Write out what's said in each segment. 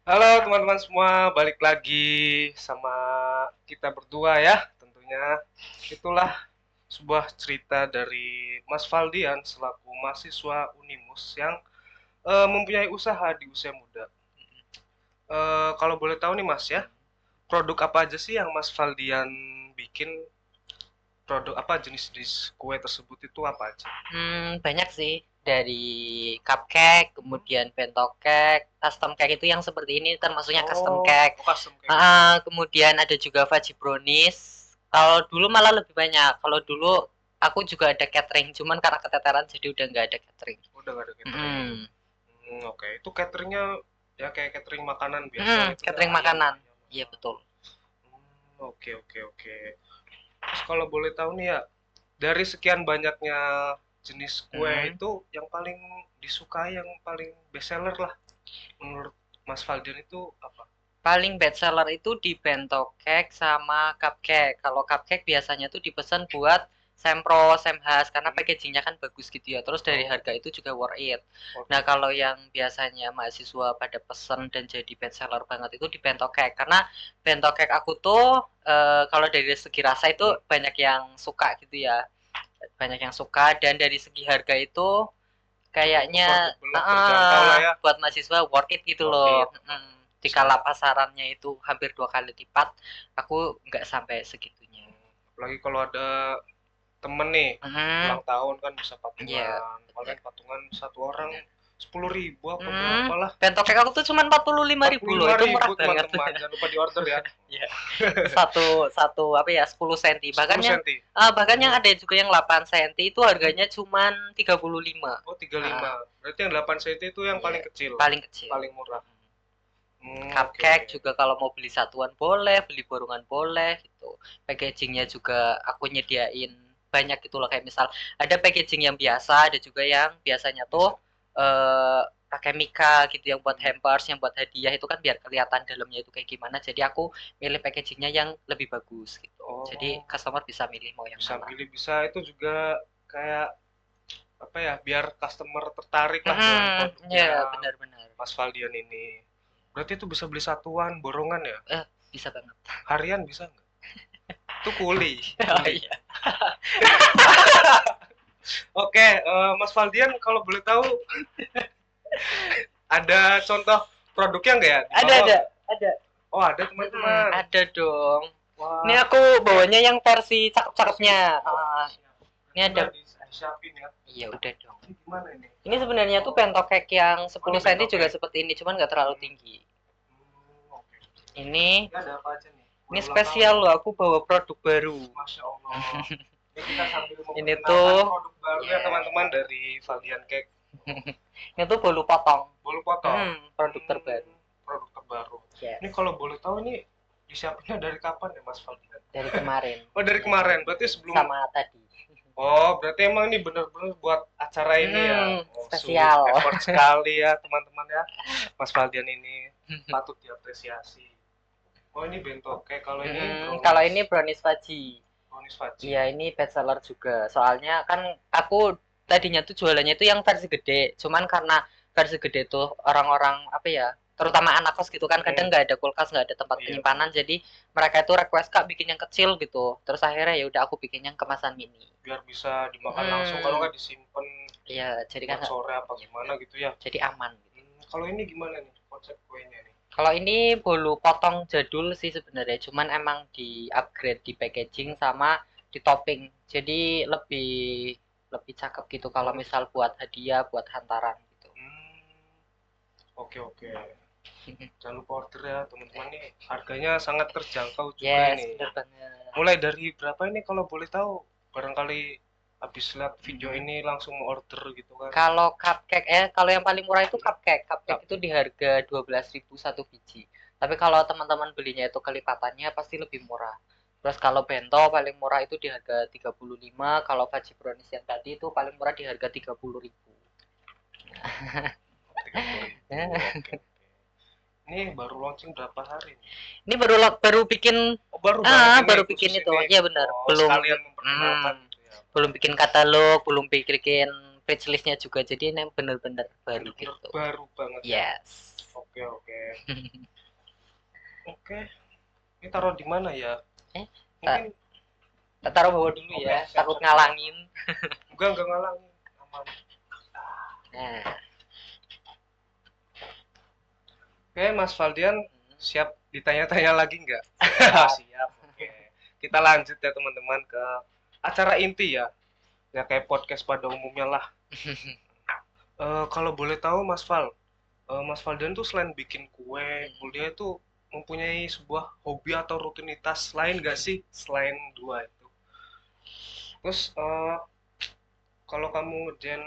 Halo teman-teman semua, balik lagi sama kita berdua ya tentunya. Itulah sebuah cerita dari Mas Faldian selaku mahasiswa Unimus yang mempunyai usaha di usia muda. Kalau boleh tahu nih Mas ya, produk apa aja sih yang Mas Faldian bikin? Produk apa jenis-jenis kue tersebut itu apa aja? Banyak sih. Dari cupcake, kemudian bento cake, custom cake itu yang seperti ini termasuknya custom Oh, cake. oh custom kayak gitu ya. Kemudian ada juga fudgy brownies. Kalau dulu malah lebih banyak. Kalau dulu aku juga ada catering, cuman karena keteteran jadi udah nggak ada catering. Udah gak ada catering. Hmm, Oke. Itu cateringnya ya kayak catering makanan biasa gitu ya, catering ayam makanan. ayam. Iya betul. Oke oke oke. Terus kalau boleh tahu nih ya, dari sekian banyaknya jenis kue Hmm. itu yang paling disukai, yang paling best seller lah menurut Mas Faldian itu apa? Paling best seller itu di bento cake sama cupcake. Kalau cupcake biasanya tuh dipesan buat sempro, semhas karena Hmm? packagingnya kan bagus gitu ya. Terus dari Oh, harga itu juga worth it. oke. Nah kalau yang biasanya mahasiswa pada pesen dan jadi best seller banget itu di bento cake karena bento cake aku tuh kalau dari segi rasa itu Hmm. banyak yang suka gitu ya. Banyak yang suka dan dari segi harga itu Cukup kayaknya affordable lah, terjangkau lah ya. buat mahasiswa worth it gitu Worth loh. it. Di kala Bisa. pasarannya itu hampir 2 kali lipat, aku nggak sampai segitunya. Apalagi kalau ada temen nih Hmm, ulang tahun kan bisa iya patungan. benar. Paling patungan satu orang 10.000 apa Hmm, berapa lah. bento cake aku tuh cuma 45.000 loh, itu 45.000 murah banget. teman-teman. Jangan lupa di order ya. Iya, itu satu satu apa ya 10 senti. Bahkan 10 yang cm. bahkan yang Oh, ada juga yang 8 senti itu harganya cuma 35. oh 35. Ah, Berarti yang 8 cm itu yang iya, paling kecil, paling kecil. paling murah. Oke Cupcake oke. juga kalau mau beli satuan boleh, beli borongan boleh gitu. Packagingnya juga aku nyediain banyak gitu loh kayak misal ada packaging yang biasa, ada juga yang biasanya tuh Bisa. eh pakai mika gitu yang buat Hmm. hampers, yang buat hadiah itu kan biar kelihatan dalamnya itu kayak gimana. Jadi aku milih packagingnya yang lebih bagus gitu. Jadi Oh, customer bisa milih mau yang bisa mana. milih bisa itu juga kayak apa ya, biar customer tertarik lah dengan produknya Ya benar-benar. Mas Faldian ini. Berarti itu bisa beli satuan borongan ya? Bisa banget. Harian bisa nggak? Itu kuli, Oh kuli. iya. Oke, Mas Faldian kalau boleh tahu ada contoh produknya nggak ya? Di Ada bawah ada nggak? ada. Oh ada teman-teman. Ada dong. Ini Wah, aku oke. bawanya yang versi Versi cakep-cakepnya. oh siap. Ini Berarti ada. udah disiapin ya. Iya udah dong. Ini gimana ini? Ini sebenarnya tuh Oh, bento cake yang oh ini 10 cm juga bentoknya. seperti ini, cuman nggak terlalu Hmm, tinggi. oke. Ini Ini ada apa aja nih? Kue ini ulang tahun spesial nih. loh, aku bawa produk baru. Masya Allah. Ini kita sambil Ini memperkenalkan tuh, produk baru ya ya, teman-teman dari Faldian Cake. ini tuh bolu potong. Bolu potong. Produk terbaru. Produk terbaru. Ini Yes, kalau boleh tahu ini disiapinnya dari kapan ya Mas Faldian? dari kemarin. Oh dari Ya, kemarin. Berarti sebelum. sama tadi. Oh berarti emang ini bener-bener buat acara ini ya. Oh, sungguh Spesial. effort sekali ya teman-teman ya. Mas Faldian ini patut diapresiasi. Oh ini bento kayak kalau ini Kalau brownies, ini brownies fudgy. brownies faci. Iya, ini best seller juga. Soalnya kan aku tadinya tuh jualannya itu yang versi gede. Cuman karena versi gede tuh orang-orang apa ya, terutama anak kos gitu kan kadang Hmm, nggak ada kulkas, nggak ada tempat iya penyimpanan. benar. Jadi mereka itu request Kak bikin yang kecil gitu. Terus akhirnya ya udah aku bikin yang kemasan mini. Biar bisa dimakan langsung kalau Hmm, nggak disimpan iya, jadi kan buat sore apa ya gimana benar. gitu ya. Jadi aman gitu. Kalau ini gimana nih konsep kuenya nih? Kalau ini bolu potong jadul sih sebenarnya, cuman emang di upgrade di packaging sama di topping. Jadi lebih lebih cakep gitu Oh kalau lebih misal cakep. buat hadiah, buat hantaran gitu. Oke oke. Jangan lupa order ya teman-teman nih. Harganya sangat terjangkau juga Yes, ini. bener banget. Mulai dari berapa ini kalau boleh tahu? Barangkali habis lihat video Mhm. ini langsung order gitu kan. Kalau cupcake kalau yang paling murah itu cupcake. Cupcake itu Cupcake. di harga 12.000 satu biji. Tapi kalau teman-teman belinya itu kelipatannya pasti lebih murah. Terus kalau bento paling murah itu di harga 35, kalau fudgy brownies yang tadi itu paling murah di harga 30.000. 30.000. Oke. Ini baru launching berapa hari nih? Ini baru baru bikin Oh, baru banget ini baru bikin khusus itu. ini. Iya benar. Oh, Belum sekalian memperkenalkan gitu ya. belum bikin katalog, belum bikin page listnya juga. Jadi ini benar-benar baru Bener-bener gitu. baru banget ya. Yes. Oke, oke. Oke, ini taruh di mana ya? Eh, tak Mungkin taruh bawah dulu oke, ya, siap, takut siap, siap. ngalangin. Enggak ngalangin. Aman. Nah, Oke, Mas Faldian, siap ditanya-tanya lagi nggak? siap. Siap, oke. Kita lanjut ya teman-teman ke acara inti ya. Ya kayak podcast pada umumnya lah. Kalau boleh tahu Mas Fal, Mas Faldian tuh selain bikin kue, kuliah itu mempunyai sebuah hobi atau rutinitas lain nggak sih selain dua itu? Terus kalau kamu ngerjain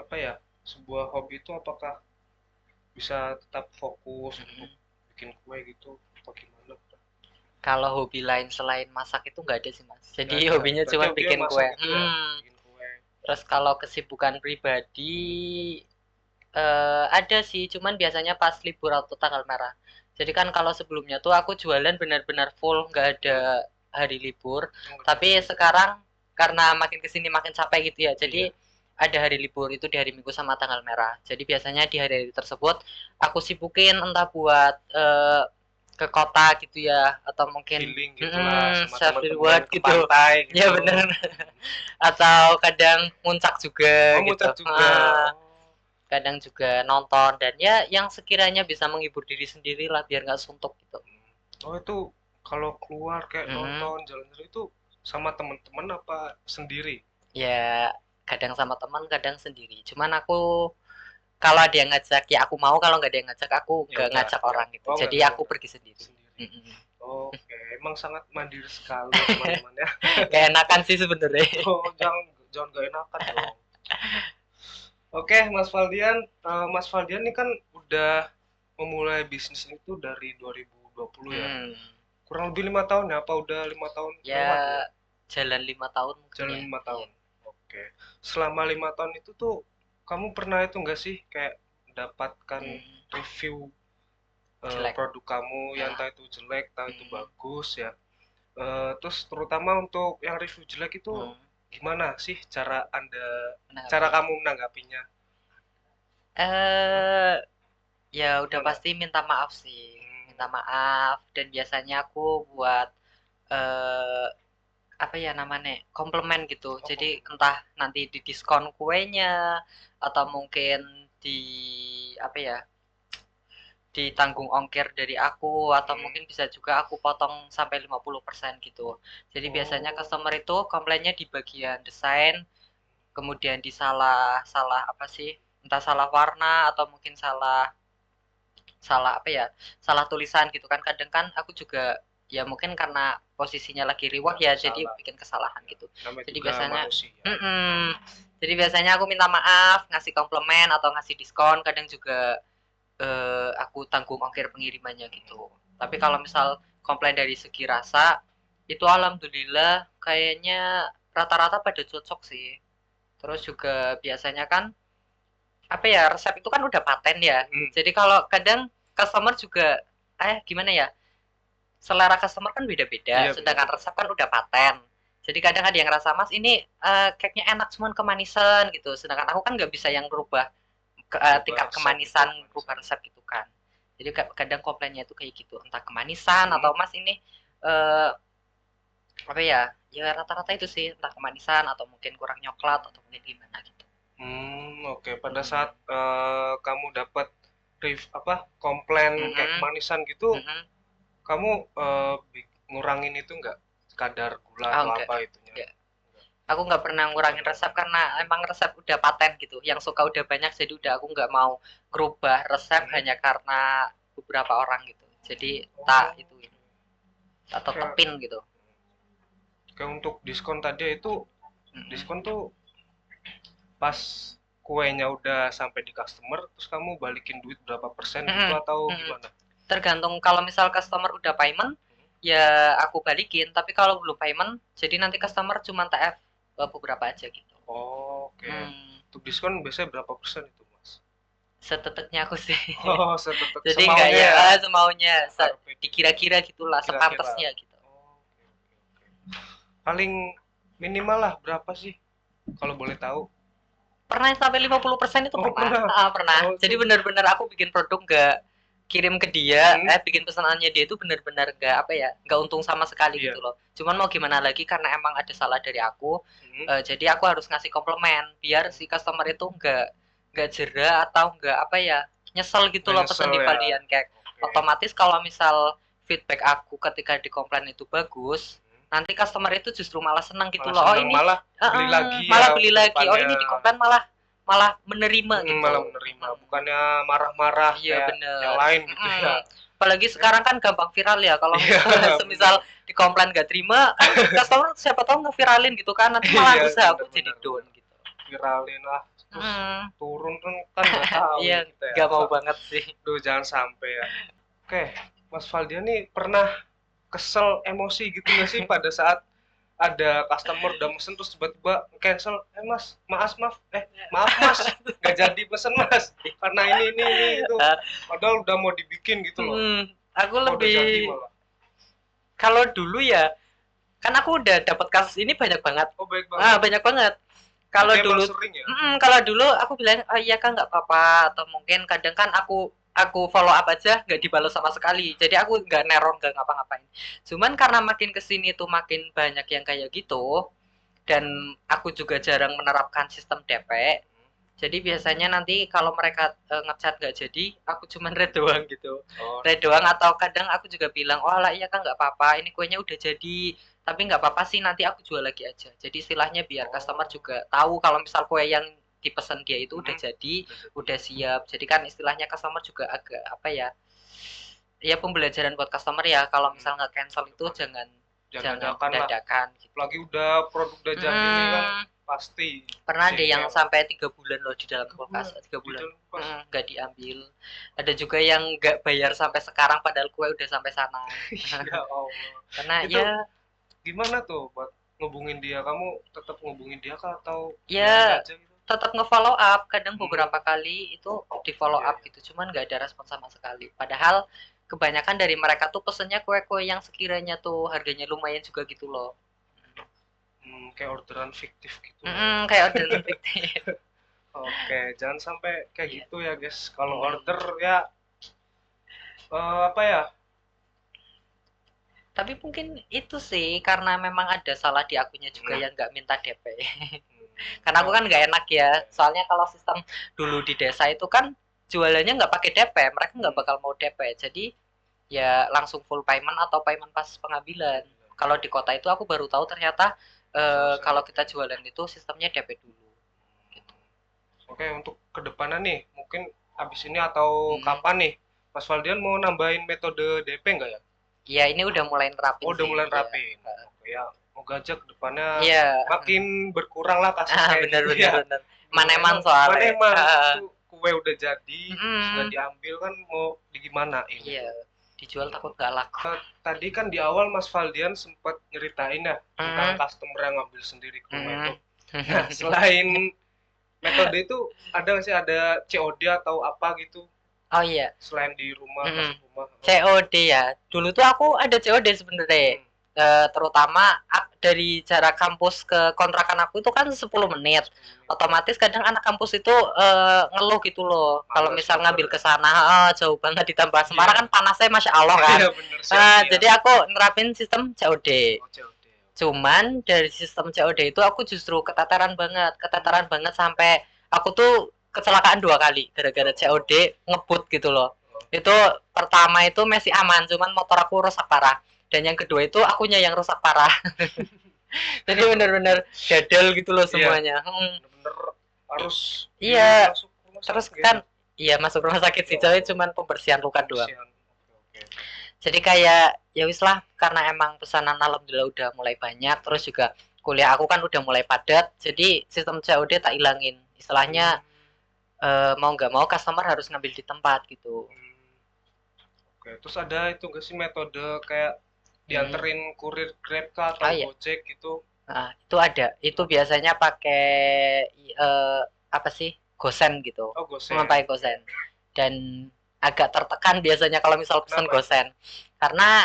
apa ya sebuah hobi itu apakah bisa tetap fokus untuk bikin kue gitu atau gimana? Kalau hobi lain selain masak itu nggak ada sih mas. Nggak Jadi ada. hobinya Berarti cuma hobinya bikin masak kue. gitu ya, bikin kue. Terus kalau kesibukan pribadi ada sih, cuman biasanya pas libur atau tanggal merah. Jadi kan kalau sebelumnya tuh aku jualan benar-benar full, nggak ada hari libur. Tapi sekarang karena makin kesini makin capek gitu ya, jadi Iya. ada hari libur itu di hari Minggu sama tanggal merah. Jadi biasanya di hari-hari tersebut aku sibukin entah buat ke kota gitu ya, atau mungkin Healing gitulah sama self teman-teman reward ke gitu. pantai Ya gitu. bener. Atau kadang muncak juga Oh, gitu. muncak juga. Oh. Kadang juga nonton dan ya yang sekiranya bisa menghibur diri sendiri lah biar nggak suntuk gitu. Oh, itu kalau keluar kayak Hmm, nonton jalan-jalan itu sama teman-teman apa sendiri? ya kadang sama teman, kadang sendiri. Cuman aku kalau ada yang ngajak ya aku mau, kalau nggak ada yang ngajak aku Ya nggak udah, ngajak nggak. orang gitu. Oh, nggak Jadi aku ngajak pergi sendiri. sendiri. Oke, emang sangat mandiri sekali ya teman-teman ya. Gak enakan sih sebenarnya. Oh, jangan jangan gak enakan dong. Oke, Mas Faldian, Mas Faldian ini kan udah memulai bisnis itu dari 2020 ya. Hmm, Kurang lebih 5 tahun ya? Apa udah 5 tahun ya lewat nih? jalan 5 tahun mungkin Jalan ya. 5 tahun. Iya. Oke. Selama 5 tahun itu tuh kamu pernah itu enggak sih kayak dapatkan Hmm, review jelek. produk kamu yang Ya. entah itu jelek, entah itu Hmm, bagus ya. Terus terutama untuk yang review jelek itu hmm. gimana sih cara Menanggapi. kamu menanggapinya? Eh Ya udah Gimana? pasti minta maaf sih. Hmm, Minta maaf dan biasanya aku buat eh apa ya namanya? Komplement gitu. oh Jadi komplement. entah nanti di diskon kuenya atau mungkin di apa ya? Ditanggung ongkir dari aku atau Hmm. mungkin bisa juga aku potong sampai 50% gitu. Jadi biasanya Oh, customer itu komplainnya di bagian desain, kemudian di salah salah apa sih? Entah salah warna atau mungkin salah salah apa ya, salah tulisan gitu kan. Kadang kan aku juga ya mungkin karena posisinya lagi riwah ya ya jadi salah. bikin kesalahan Ya, gitu. namanya Jadi juga biasanya manusia. jadi biasanya aku minta maaf, ngasih komplimen atau ngasih diskon, kadang juga aku tanggung ongkir pengirimannya gitu. Tapi kalau misal komplain dari segi rasa itu alhamdulillah kayaknya rata-rata pada cocok sih. Terus juga biasanya kan apa ya, resep itu kan udah paten ya. Hmm. Jadi kalau kadang customer juga gimana ya, selera customer kan beda-beda, Iya sedangkan beda-beda. resep kan udah paten. Jadi kadang ada yang ngerasa mas ini cake-nya enak cuman kemanisan gitu, sedangkan aku kan nggak bisa yang rubah Rubah tingkat resep gitu, kemanisan kemanisan. rubah resep gitu kan. Jadi kadang komplainnya itu kayak gitu, entah kemanisan Hmm. atau mas ini eh, apa ya, ya rata-rata itu sih, entah kemanisan atau mungkin kurang coklat atau mungkin gimana gitu. Oke. Pada saat kamu dapat komplain kayak Mm-mm, kemanisan gitu, mm-mm. kamu ngurangin itu enggak? Kadar gula Oh atau enggak, apa itunya? enggak. Aku nggak pernah ngurangin Enggak. resep karena emang resep udah paten gitu. Yang suka udah banyak, jadi udah aku nggak mau ngerubah resep Hmm. hanya karena beberapa orang gitu. Jadi tak Oh, ituin, tak kayak, tetepin gitu. kayak untuk diskon tadi itu, Mm-mm. diskon tuh pas kuenya udah sampai di customer, terus kamu balikin duit berapa persen gitu Mm-mm. atau Mm-mm. gimana? Tergantung kalau misal customer udah payment, ya aku balikin. Tapi kalau belum payment, jadi nanti customer cuma TF beberapa aja gitu. Oh, oke. Hmm, Untuk diskon biasanya berapa persen itu, Mas? seteteknya aku sih. Oh, setetek Jadi nggak semaunya ya ya. semaunya, Harvey dikira-kira gitulah, kira-kira. sepantasnya gitu. Oh, oke, oke, oke. Paling minimal lah berapa sih kalau boleh tahu? Pernah sampai 50% itu Oh, pernah. pernah. Pernah. Oh, Jadi itu. benar-benar aku bikin produk nggak kirim ke dia, bikin pesanannya dia itu benar-benar nggak apa ya, nggak untung sama sekali Iya. gitu loh. Cuman mau gimana lagi karena emang ada salah dari aku, Hmm. jadi aku harus ngasih komplimen biar si customer itu nggak jera atau nggak apa ya, nyesel gitu Nggak loh pesen nyesel di ya. Valian kayak Oke. otomatis kalau misal feedback aku ketika di komplain itu bagus, nanti customer itu justru malah senang gitu Malah loh. Oh seneng, ini malah beli lagi malah ya beli untuk lagi. Oh kedepannya. ini di komplain malah malah menerima Malah gitu. menerima, bukannya marah-marah Iya kayak yang bener. lain gitu ya. Apalagi sekarang kan gampang viral ya. Kalau Iya, misalnya bener. semisal di komplain gak terima, kan customer siapa tahu ngeviralin gitu kan. Nanti malah Iya, usaha aku jadi bener-bener down gitu. viralin lah, terus Hmm, turun kan, nggak tahu iya ya kita ya. gak mau banget sih. Duh, jangan sampai ya. Oke, Mas Valdian nih pernah kesel, emosi gitu nggak sih pada saat ada customer udah mesen terus tiba-tiba cancel, mas, maaf mas, nggak jadi pesen mas, karena ini itu, padahal udah mau dibikin gitu loh, Aku udah jadi lebih malah. kalau dulu ya, kan aku udah dapat kasus ini banyak banget. Oh, baik banget. Banyak banget. Kalau Berarti emang dulu, sering ya. kalau dulu aku bilang, oh iya kan nggak apa-apa, atau mungkin kadang kan aku follow up aja nggak dibalas sama sekali, jadi aku nggak neror nggak ngapa-ngapain. Cuman karena makin kesini tuh makin banyak yang kayak gitu, dan aku juga jarang menerapkan sistem DP, jadi biasanya nanti kalau mereka ngechat nggak jadi, aku cuman red doang gitu. Oh, Red doang atau kadang aku juga bilang, oh lah iya kan nggak apa-apa, ini kuenya udah jadi, tapi nggak apa-apa sih nanti aku jual lagi aja. Jadi istilahnya biar customer juga tahu kalau misal kue yang dipesan dia itu udah jadi, udah siap. Jadi kan istilahnya customer juga agak apa ya, ya pembelajaran buat customer ya. Kalau misal nggak cancel itu jangan dadakan lah, dadakan gitu. lagi udah produk udah jadi nih kan pasti Pernah ada yang jengkel. sampai 3 bulan loh di dalam kulkas, 3 bulan nggak diambil. Ada juga yang nggak bayar sampai sekarang padahal kue udah sampai sana. Ya Allah, Karena itu ya gimana tuh buat ngubungin dia, kamu tetap ngubungin dia kah atau biarin ya aja gitu? tetap nge-follow up, kadang beberapa kali itu di follow Iya, up gitu, cuman nggak ada respon sama sekali. Padahal kebanyakan dari mereka tuh pesennya kue-kue yang sekiranya tuh harganya lumayan juga gitu loh. kayak orderan fiktif gitu. Kayak orderan fiktif. Oke, jangan sampai kayak Iya. gitu ya guys, kalau order ya apa ya. Tapi mungkin itu sih karena memang ada salah di akunya juga yang nggak minta DP. Karena aku kan nggak enak ya. Soalnya kalau sistem dulu di desa itu kan jualannya nggak pakai DP, mereka nggak bakal mau DP. Jadi ya langsung full payment atau payment pas pengambilan. Kalau di kota itu aku baru tahu ternyata kalau kita jualan itu sistemnya DP dulu. Gitu. Oke, untuk kedepannya nih, mungkin abis ini atau kapan nih, Mas Valdian mau nambahin metode DP nggak ya? Iya, ini udah mulai nerapin Oh, udah sih. mulai Ya. nerapin. Oke, ya, moga aja kedepannya Iya. makin berkurang lah kasus kayak Bener gitu bener ya. bener. Maneman soalnya. Maneman itu kue udah jadi, sudah Mm, diambil kan mau gimana ini? iya, dijual takut nggak laku. Tadi kan di awal Mas Valdian sempat nyeritain ya tentang customer yang ngambil sendiri ke rumah itu. Nah, selain metode itu ada nggak sih, ada COD atau apa gitu Oh iya, selain di rumah, masuk rumah? COD ya. Dulu tuh aku ada COD sebenarnya. Terutama dari jarak kampus ke kontrakan aku itu kan 10 menit. Otomatis kadang anak kampus itu ngeluh gitu loh. Kalau misal ngambil ke sana jauh banget ditambah Semarang kan panasnya Masya Allah kan. Iya bener, siap. Jadi aku nerapin sistem COD. Oh, COD. Cuman dari sistem COD itu aku justru keteteran banget sampai aku tuh kecelakaan 2 kali gara-gara COD ngebut gitu loh. Itu pertama itu masih aman, cuman motor aku rusak parah. Dan yang kedua itu akunya yang rusak parah. Jadi bener-bener gadel gitu loh semuanya. Bener-bener harus Iya. masuk rumah Terus sakit. kan iya masuk rumah sakit sih, jadi cuman pembersihan luka doang. Oke. Jadi kayak ya wis lah karena emang pesanan alhamdulillah udah mulai banyak, terus juga kuliah aku kan udah mulai padat, jadi sistem COD tak ilangin. Istilahnya mau nggak mau customer harus ngambil di tempat gitu. Oke, terus ada itu nggak sih metode kayak dianterin kurir Grab kah atau Gojek gitu? Nah, itu ada. Itu biasanya pakai apa sih? Gosen gitu. Oh, Gosen. Pakai Gosen. Dan agak tertekan biasanya kalau misal pesan Gosen. Karena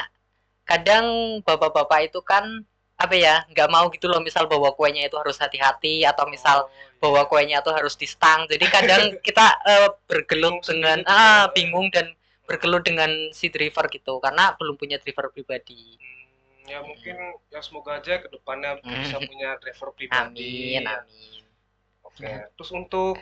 kadang bapak-bapak itu kan apa ya, nggak mau gitu loh, misal bawa kuenya itu harus hati-hati atau misal Oh bawa iya. kuenya itu harus di stang. Jadi kadang kita bergelut Bingung dengan sendiri gitu ya. bingung dan bergelut dengan si driver gitu karena belum punya driver pribadi. Ya mungkin Mm. ya semoga aja kedepannya bisa Mm. punya driver Amin, pribadi ya. amin. Oke. Terus untuk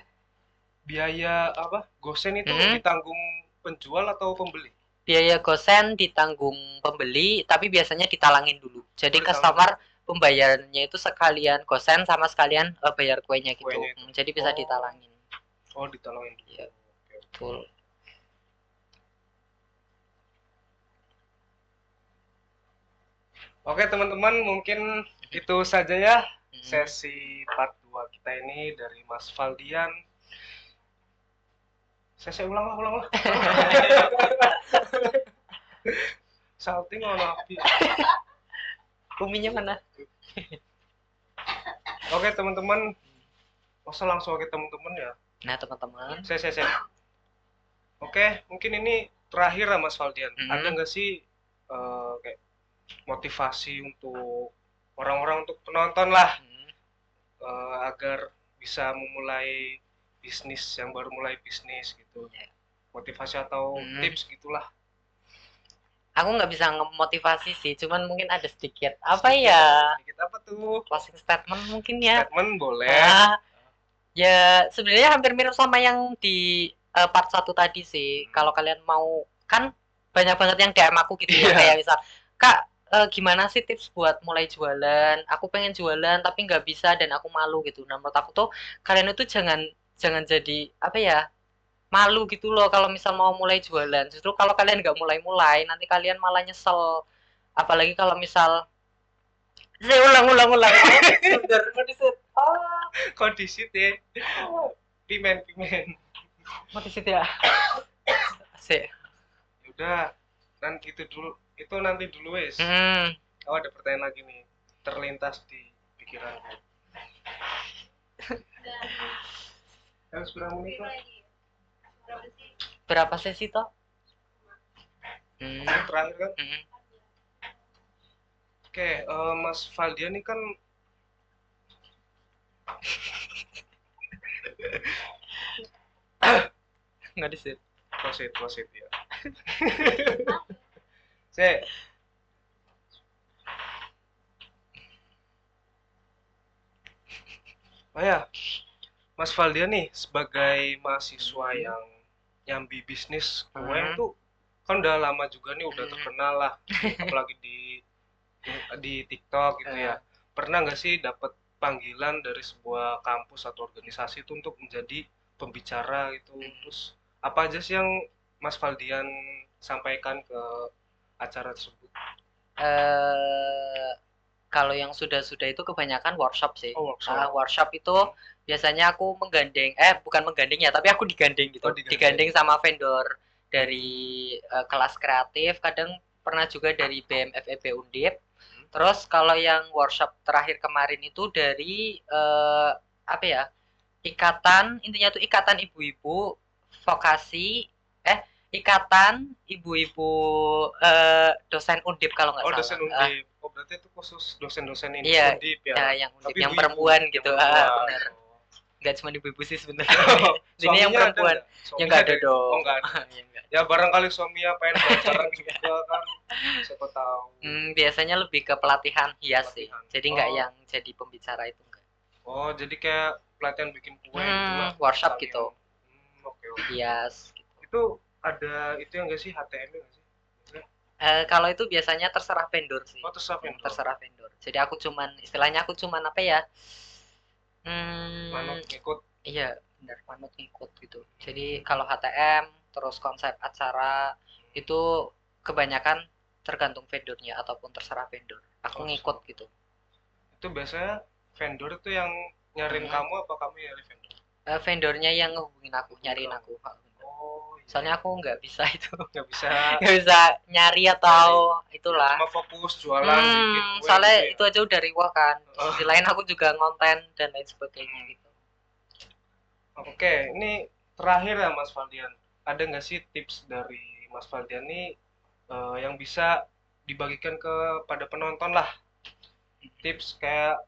biaya apa? Gosen itu Mm. ditanggung penjual atau pembeli? Biaya gosen ditanggung pembeli, tapi biasanya ditalangin dulu. Jadi Oh ditalangin customer pembayarannya itu sekalian gosen sama sekalian bayar kuenya gitu. kuenya itu. Jadi bisa Oh, ditalangin. oh ditalangin dulu. Ya, Oke, oke. betul. Oke teman-teman, mungkin itu saja ya Mm. sesi part 2 kita ini dari Mas Valdian. Saya ulang lah, ulang lah. Salting ono api. Kuminya mana? Oke teman-teman, masa langsung ke teman-teman ya. Nah, teman-teman. Saya. Oke, mungkin ini terakhir lah Mas Valdian. Ada Mm. nggak sih kayak motivasi untuk orang-orang untuk penonton lah Mm. agar bisa memulai bisnis yang baru mulai bisnis gitu. Ya. Motivasi atau Mm. tips gitulah. Aku nggak bisa ngemotivasi sih, cuman mungkin ada sedikit apa Sedikit ya, sedikit apa tuh? closing statement mungkin ya. Statement boleh. Ah, ya sebenarnya hampir mirip sama yang di part satu tadi sih. Kalau kalian mau, kan banyak banget yang DM aku gitu ya, Iya. kayak misal, Kak, gimana sih tips buat mulai jualan? Aku pengen jualan tapi nggak bisa dan aku malu gitu. Nah, menurut aku tuh kalian itu jangan jangan jadi apa ya, malu gitu loh kalau misal mau mulai jualan. Justru kalau kalian nggak mulai-mulai, nanti kalian malah nyesel. Apalagi kalau misal, saya ulang. Bener, mau disit. Kondisi deh. Pimen. Mau disit ya. Sih. Udah, nanti itu dulu. Itu nanti dulu wes. Hmm. Oh ada pertanyaan lagi nih. Terlintas di pikiranku. Harus berapa menit lah? Berapa sesi toh? Ini terakhir kan? Hmm. Oke, Mas Valdian ini kan Nggak disit. wasit ya. Saya oh ya, Mas Valdian nih sebagai mahasiswa yang nyambi bisnis kue itu kan udah lama juga nih udah terkenal lah, apalagi di TikTok gitu ya. Pernah nggak sih dapat panggilan dari sebuah kampus atau organisasi itu untuk menjadi pembicara gitu? Terus apa aja sih yang Mas Valdian sampaikan ke acara tersebut? eh Kalau yang sudah-sudah itu kebanyakan workshop sih. Oh workshop. Workshop itu biasanya aku menggandeng, bukan menggandeng ya, tapi aku digandeng Oh gitu. digandeng. Digandeng sama vendor dari kelas kreatif, kadang pernah juga dari BMFEB Undip. Terus kalau yang workshop terakhir kemarin itu dari apa ya? Ikatan, intinya tuh ikatan ibu-ibu vokasi, eh ikatan ibu-ibu dosen Undip kalau nggak Oh salah. dosen Undip. Oh berarti itu khusus dosen-dosen ini Iya, Undip ya. yang Undip, Tapi yang ibu-ibu, perempuan yang gitu. perempuan. Benar. Oh. Nggak cuma ibu-ibu sih sebenarnya. Ini yang Suaminya ada perempuan. nggak? Ya Suaminya nggak ada itu? Oh dong. nggak ada. Ya, nggak. Ya barangkali suaminya pengen belajar juga kan, siapa tahu. Biasanya lebih ke pelatihan hias sih. Pelatihan. Jadi nggak Oh, yang jadi pembicara itu enggak. oh jadi kayak pelatihan bikin kue gitulah Workshop sekalian. gitu. Oke oke. Hias gitu. Itu ada itu yang nggak sih HTM-nya nggak sih? Kalau itu biasanya terserah vendor sih. Oh terserah vendor. Terserah vendor. Jadi aku cuman, istilahnya aku cuman apa ya? Manut ngikut. Iya, benar, manut ngikut gitu. Jadi kalau HTM terus konsep acara itu kebanyakan tergantung vendornya ataupun terserah vendor. Aku ngikut gitu. Itu biasanya vendor itu yang nyariin kamu apa kamu yang nyari vendor? Vendornya yang ngehubungin aku, nyariin aku. Oh, iya. Soalnya aku nggak bisa itu. Nggak bisa. Nggak bisa nyari atau itulah. Cuma fokus jualan bikin kue soalnya gitu ya? itu aja udah riwah kan. Di sisi lain aku juga ngonten dan lain sebagainya gitu. Oke, ini terakhir ya Mas Valdian. Ada nggak sih tips dari Mas Valdian ini yang bisa dibagikan kepada penonton lah? tips kayak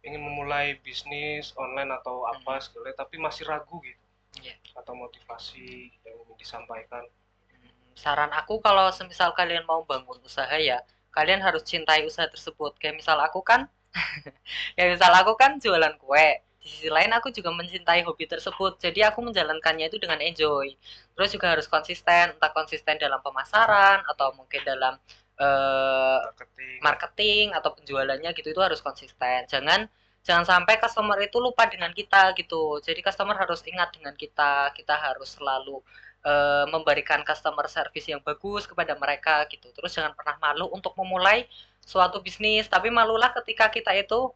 ingin memulai bisnis online atau apa segala tapi masih ragu gitu, Iya. atau motivasi yang ingin disampaikan. Saran aku kalau semisal kalian mau bangun usaha ya, kalian harus cintai usaha tersebut. Kayak misal aku kan, ya misal aku kan jualan kue. Di sisi lain aku juga mencintai hobi tersebut. Jadi aku menjalankannya itu dengan enjoy. Terus juga harus konsisten, entah konsisten dalam pemasaran atau mungkin dalam eh, Marketing. marketing atau penjualannya gitu itu harus konsisten. Jangan sampai customer itu lupa dengan kita gitu. Jadi customer harus ingat dengan kita. Kita harus selalu memberikan customer service yang bagus kepada mereka gitu. Terus jangan pernah malu untuk memulai suatu bisnis, tapi malulah ketika kita itu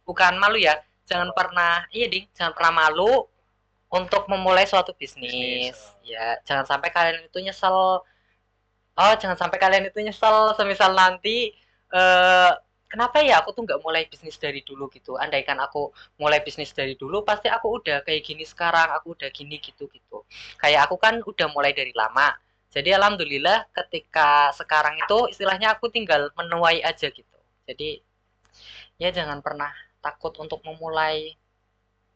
bukan malu ya. Jangan pernah malu untuk memulai suatu bisnis. Ya, jangan sampai kalian itu nyesel. Oh, jangan sampai kalian itu nyesel semisal nanti eh kenapa ya aku tuh nggak mulai bisnis dari dulu gitu. Andaikan aku mulai bisnis dari dulu, pasti aku udah kayak gini sekarang, aku udah gini gitu. Kayak aku kan udah mulai dari lama. Jadi alhamdulillah ketika sekarang itu istilahnya aku tinggal menuai aja gitu. Jadi ya jangan pernah takut untuk memulai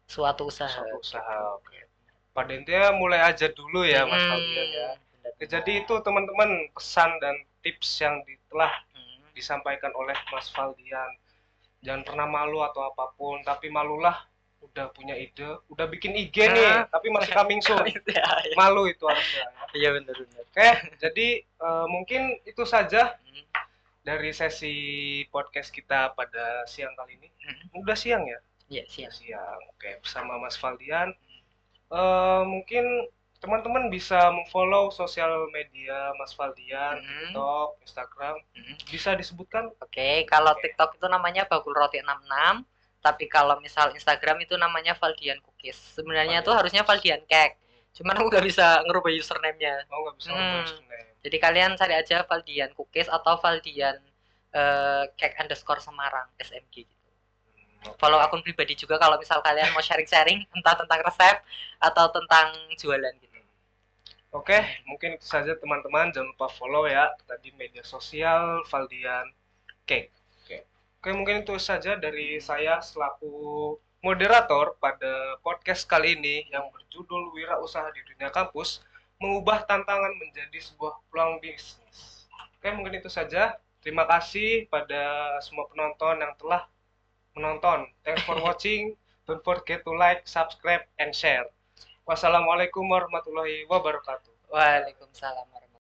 suatu usaha. Suatu usaha. Oke. Pada intinya mulai aja dulu ya Mas Faldian ya. Jadi itu teman-teman pesan dan tips yang telah disampaikan oleh Mas Faldian. Jangan pernah malu atau apapun, tapi malulah udah punya ide, udah bikin IG nih, tapi masih coming soon. Malu itu harusnya. Iya benar. Oke, jadi mungkin itu saja dari sesi podcast kita pada siang kali ini. Udah siang ya? Iya, siang. Siang. Oke, bersama Mas Faldian. Mungkin teman-teman bisa follow sosial media Mas Faldian, TikTok, Instagram. Bisa disebutkan? Oke, kalau TikTok itu namanya Bakul Roti 66, tapi kalau misal Instagram itu namanya Valdian Cookies. Sebenarnya tuh harusnya Valdian Cake. Cuman aku nggak bisa ngerubah username-nya. Oh, nggak bisa ngerubah username. Jadi kalian cari aja Valdian Cookies atau Valdian Cake underscore Semarang SMG gitu. Follow akun pribadi juga kalau misal kalian mau sharing-sharing entah tentang resep atau tentang jualan gitu. Oke, mungkin itu saja teman-teman. Jangan lupa follow ya tadi media sosial Valdian Cake. Oke, mungkin itu saja dari saya selaku moderator pada podcast kali ini yang berjudul Wira Usaha di Dunia Kampus, mengubah tantangan menjadi sebuah peluang bisnis. Oke, mungkin itu saja. Terima kasih pada semua penonton yang telah menonton. Thanks for watching. Don't forget to like, subscribe, and share. Wassalamualaikum warahmatullahi wabarakatuh. Waalaikumsalam warahmatullahi wabarakatuh.